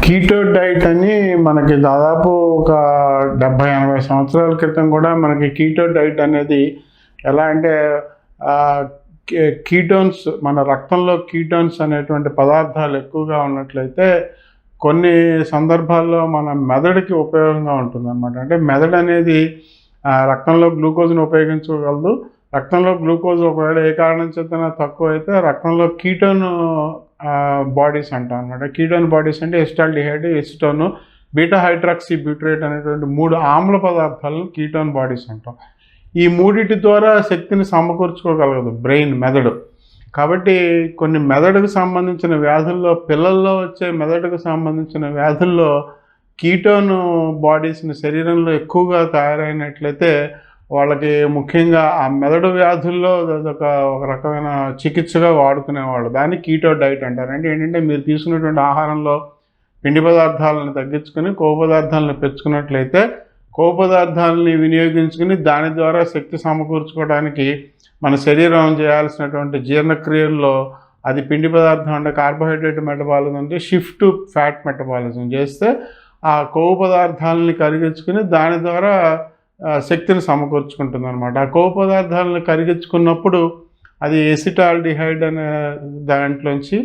Keto diet అని మనకి దాదాపు ఒక 70-80 సంవత్సరాల క్రితం కూడా మనకి కీటో డైట్ అనేది ఎలా అంటే కీటోన్స్ మన రక్తంలో కీటోన్స్ అనేటువంటి పదార్థాలు ఎక్కువగా ఉన్నట్లయితే కొన్ని సందర్భాల్లో మన మెదడుకి ఉపయోగంగా ఉంటుంది అన్నమాట. అంటే మెదడు అనేది రక్తంలో గ్లూకోజ్ను ఉపయోగించగలదు. రక్తంలో గ్లూకోజ్ ఒకవేళ ఏ కారణం చేతనా తక్కువ అయితే రక్తంలో కీటోన్ బాడీస్ అంటాం అనమాట. కీటోన్ బాడీస్ అంటే ఎసిటాల్డిహైడ్, ఎసిటోను, బీటా హైడ్రాక్సీ బ్యూటరేట్ అనేటువంటి 3 ఆమ్ల పదార్థాలను కీటోన్ బాడీస్ అంటాం. ఈ మూడిటి ద్వారా శక్తిని సమకూర్చుకోగలగదు మెదడు. కాబట్టి కొన్ని మెదడుకు సంబంధించిన వ్యాధుల్లో, పిల్లల్లో వచ్చే మెదడుకు సంబంధించిన వ్యాధుల్లో కీటోన్ బాడీస్ని శరీరంలో ఎక్కువగా తయారైనట్లయితే వాళ్ళకి ముఖ్యంగా ఆ మెదడు వ్యాధుల్లో ఒక రకమైన చికిత్సగా వాడుకునేవాళ్ళు. దాన్ని కీటో డైట్ అంటారు. అంటే ఏంటంటే మీరు తీసుకున్నటువంటి ఆహారంలో పిండి పదార్థాలను తగ్గించుకొని కొవ్వు పదార్థాలను పెంచుకున్నట్లయితే కొవ్వు పదార్థాలని వినియోగించుకుని దాని ద్వారా శక్తి సమకూర్చుకోవడానికి మన శరీరం చేయాల్సినటువంటి జీర్ణక్రియల్లో అది పిండి పదార్థం అంటే కార్బోహైడ్రేట్ మెటబాలిజం అంటే షిఫ్ట్ టు ఫ్యాట్ మెటబాలిజం చేస్తే ఆ కొవ్వు పదార్థాలని కరిగించుకుని దాని ద్వారా శక్తిని సమకూర్చుకుంటుంది అనమాట. ఆ కొవ్వు పదార్థాలను కరిగించుకున్నప్పుడు అది ఎసిటాల్డిహైడ్ అనే దాంట్లోంచి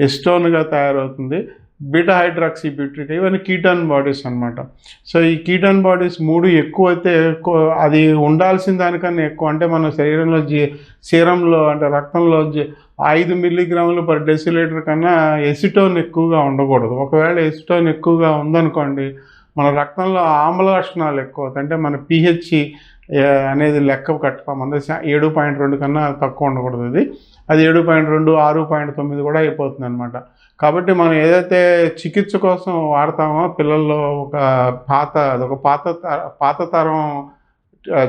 ఎస్టోన్గా తయారవుతుంది. బీటా హైడ్రాక్సీ బ్యూటరేట్ ఇవన్నీ కీటోన్ బాడీస్ అనమాట. సో ఈ కీటోన్ బాడీస్ 3 ఎక్కువ అయితే అది ఉండాల్సిన దానికన్నా ఎక్కువ అంటే మన శరీరంలో సీరంలో అంటే రక్తంలో 5 మిల్లీగ్రాములు పర్ డెసిలీటర్ కన్నా ఎసిటోన్ ఎక్కువగా ఉండకూడదు. ఒకవేళ ఎసిటోన్ ఎక్కువగా ఉందనుకోండి మన రక్తంలో ఆమ్ల లక్షణాలు ఎక్కువ అవుతాయి. అంటే మన pH అనేది లెక్క కట్టుకోం. అంటే 7.2 కన్నా తక్కువ ఉండకూడదు. అది 7.2, 6.9 కూడా అయిపోతుంది అనమాట. కాబట్టి మనం ఏదైతే చికిత్స కోసం వాడతామో పిల్లల్లో అదొక పాత తరం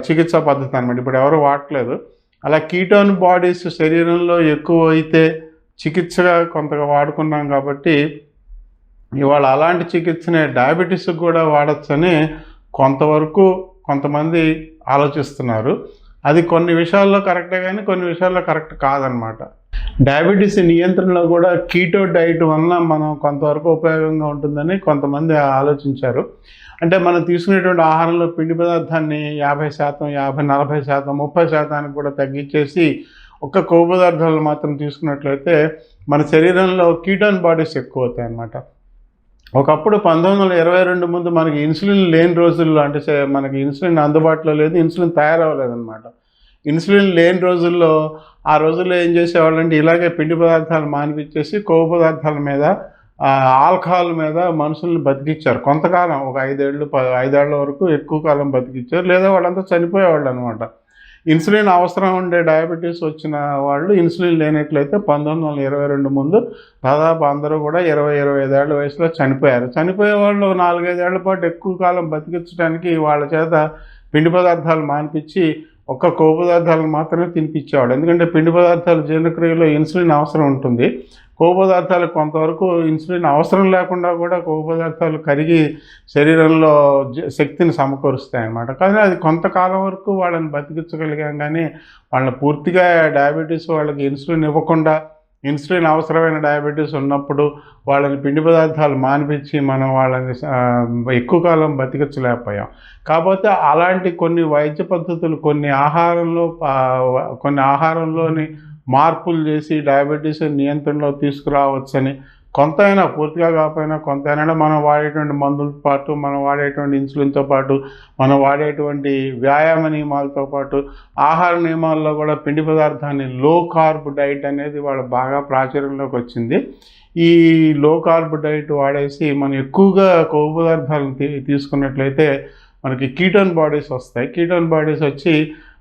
చికిత్సా పద్ధతి అనమాట. ఇప్పుడు ఎవరు వాడట్లేదు. అలా కీటోన్ బాడీస్ శరీరంలో ఎక్కువ అయితే చికిత్సగా కొంతగా వాడుకున్నాం కాబట్టి ఇవాళ అలాంటి చికిత్సనే డయాబెటీస్కి కూడా వాడచ్చని కొంతమంది ఆలోచిస్తున్నారు. అది కొన్ని విషయాల్లో కరెక్టే కానీ కొన్ని విషయాల్లో కరెక్ట్ కాదనమాట. డయాబెటీస్ నియంత్రణలో కూడా కీటో డైట్ వలన మనం కొంతవరకు ఉపయోగంగా ఉంటుందని కొంతమంది ఆలోచించారు. అంటే మనం తీసుకునేటువంటి ఆహారంలో పిండి పదార్థాన్ని 50%, 40%, 30% కూడా తగ్గించేసి ఒక్క కొవ్వు పదార్థాలు మాత్రం తీసుకున్నట్లయితే మన శరీరంలో కీటోన్ బాడీస్ ఎక్కువ అవుతాయి అన్నమాట. ఒకప్పుడు 1922 ముందు మనకి ఇన్సులిన్ లేని రోజుల్లో అంటే మనకి ఇన్సులిన్ అందుబాటులో లేదు, ఇన్సులిన్ తయారవ్వలేదన్నమాట. ఇన్సులిన్ లేని రోజుల్లో ఆ రోజుల్లో ఏం చేసేవాళ్ళంటే ఇలాగే పిండి పదార్థాలు మానిపించేసి కొవ్వు పదార్థాల మీద ఆల్కహాల్ మీద మనుషుల్ని బతికిచ్చారు కొంతకాలం. ఒక 5 ఏళ్ల వరకు ఎక్కువ కాలం బతికిచ్చారు. లేదా వాళ్ళంతా చనిపోయేవాళ్ళు అనమాట. ఇన్సులిన్ అవసరం ఉండే డయాబెటీస్ వచ్చిన వాళ్ళు ఇన్సులిన్ లేనట్లయితే 1922 ముందు దాదాపు అందరూ కూడా 20-25 ఏళ్ల వయసులో చనిపోయారు. చనిపోయే వాళ్ళు 4-5 ఏళ్ల పాటు ఎక్కువ కాలం బతికించడానికి వాళ్ళ చేత పిండి పదార్థాలు మానిపించి ఒక్క కొవ్వు పదార్థాలను మాత్రమే తినిపించేవాడు. ఎందుకంటే పిండి పదార్థాలు జీర్ణక్రియలో ఇన్సులిన్ అవసరం ఉంటుంది. కొవ్వు పదార్థాలు కొంతవరకు ఇన్సులిన్ అవసరం లేకుండా కూడా కొవ్వు పదార్థాలు కరిగి శరీరంలో శక్తిని సమకూరుస్తాయి అన్నమాట. కానీ అది కొంతకాలం వరకు వాళ్ళని బతికించగలిగాం. కానీ వాళ్ళని పూర్తిగా డయాబెటీస్ వాళ్ళకి ఇన్సులిన్ ఇవ్వకుండా ఇన్సులిన్ అవసరమైన డయాబెటీస్ ఉన్నప్పుడు వాళ్ళని పిండి పదార్థాలు మానిపించి మనం వాళ్ళని ఎక్కువ కాలం బతికించలేకపోయాం. కాకపోతే అలాంటి కొన్ని వైద్య పద్ధతులు కొన్ని ఆహారంలోని మార్పులు చేసి డయాబెటీస్ నియంత్రణలో తీసుకురావచ్చని కొంతైనా పూర్తిగా కాకపోయినా కొంతైనా మనం వాడేటువంటి మందులతో పాటు మనం వాడేటువంటి ఇన్సులిన్తో పాటు మనం వాడేటువంటి వ్యాయామ నియమాలతో పాటు ఆహార నియమాల్లో కూడా పిండి పదార్థాన్ని లో కార్బ్ డైట్ అనేది వాళ్ళు బాగా ప్రాచుర్యంలోకి వచ్చింది. ఈ లో కార్బ్ డైట్ వాడేసి మనం ఎక్కువగా కొవ్వు పదార్థాలను తీసుకున్నట్లయితే మనకి కీటోన్ బాడీస్ వస్తాయి. కీటోన్ బాడీస్ వచ్చి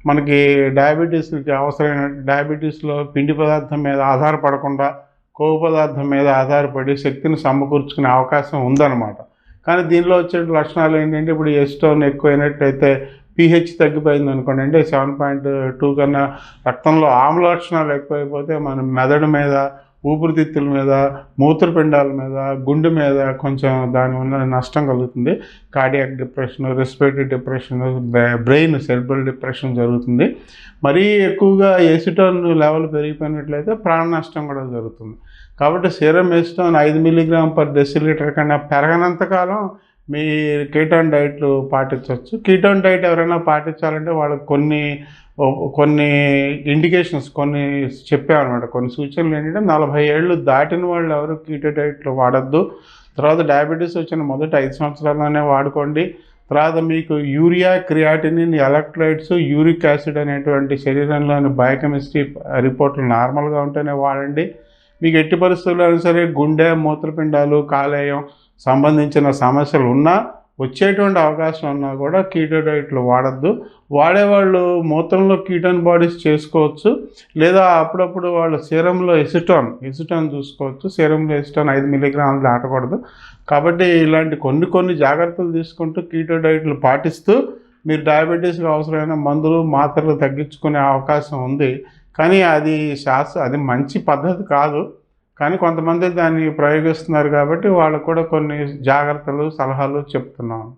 మనకి డయాబెటీస్కి అవసరమైన డయాబెటీస్లో పిండి పదార్థం మీద ఆధారపడకుండా కొవ్వు పదార్థం మీద ఆధారపడి శక్తిని సమకూర్చుకునే అవకాశం ఉందన్నమాట. కానీ దీనిలో వచ్చే లక్షణాలు ఏంటంటే ఇప్పుడు ఎసిటోన్ ఎక్కువైనట్లయితే pH తగ్గిపోయింది అనుకోండి, అంటే 7.2 కన్నా రక్తంలో ఆమ్ల లక్షణాలు ఎక్కువైపోతే మన మెదడు మీద, ఊపిరితిత్తుల మీద, మూత్రపిండాల మీద, గుండె మీద కొంచెం దానివల్ల నష్టం కలుగుతుంది. Cardiac depression, respiratory depression, brain cerebral depression జరుగుతుంది. మరీ ఎక్కువగా ఎసిటోన్ లెవెల్ పెరిగిపోయినట్లయితే ప్రాణ నష్టం కూడా జరుగుతుంది. కాబట్టి సీరం ఎసిటోన్ 5 mg/dL కన్నా పెరగనంతకాలం మీ కీటోన్ డైట్లు పాటించవచ్చు. కీటోన్ డైట్ ఎవరైనా పాటించాలంటే వాళ్ళకి కొన్ని ఇండికేషన్స్ కొన్ని చెప్పామన్నమాట. కొన్ని సూచనలు ఏంటంటే 40 ఏళ్ళు దాటిన వాళ్ళు ఎవరు కీటో డైట్లు వాడద్దు. తర్వాత డయాబెటీస్ వచ్చిన మొదటి 5 సంవత్సరాల్లోనే వాడుకోండి. తర్వాత మీకు urea, creatinine, electrolytes, uric acid అనేటువంటి శరీరంలోని బయోకెమిస్ట్రీ రిపోర్ట్లు నార్మల్గా ఉంటేనే వాడండి. మీకు ఎట్టి పరిస్థితుల్లో సరే గుండె, మూత్రపిండాలు, కాలేయం సంబంధించిన సమస్యలు ఉన్నా, వచ్చేటువంటి అవకాశం ఉన్నా కూడా కీటో డైట్లు వాడద్దు. వాడేవాళ్ళు మూత్రంలో కీటోన్ బాడీస్ చేసుకోవచ్చు, లేదా అప్పుడప్పుడు వాళ్ళు సీరంలో ఎసిటోన్ చూసుకోవచ్చు. సీరంలో ఎసిటోన్ 5 mg దాటకూడదు. కాబట్టి ఇలాంటి కొన్ని జాగ్రత్తలు తీసుకుంటూ కీటో డైట్లు పాటిస్తూ మీరు డయాబెటీస్కి అవసరమైన మందులు, మాత్రలు తగ్గించుకునే అవకాశం ఉంది. కానీ అది మంచి పద్ధతి కాదు. కానీ కొంతమంది దాన్ని ప్రయోగిస్తున్నారు కాబట్టి వాళ్ళకు కూడా కొన్ని జాగ్రత్తలు, సలహాలు చెప్తున్నాను.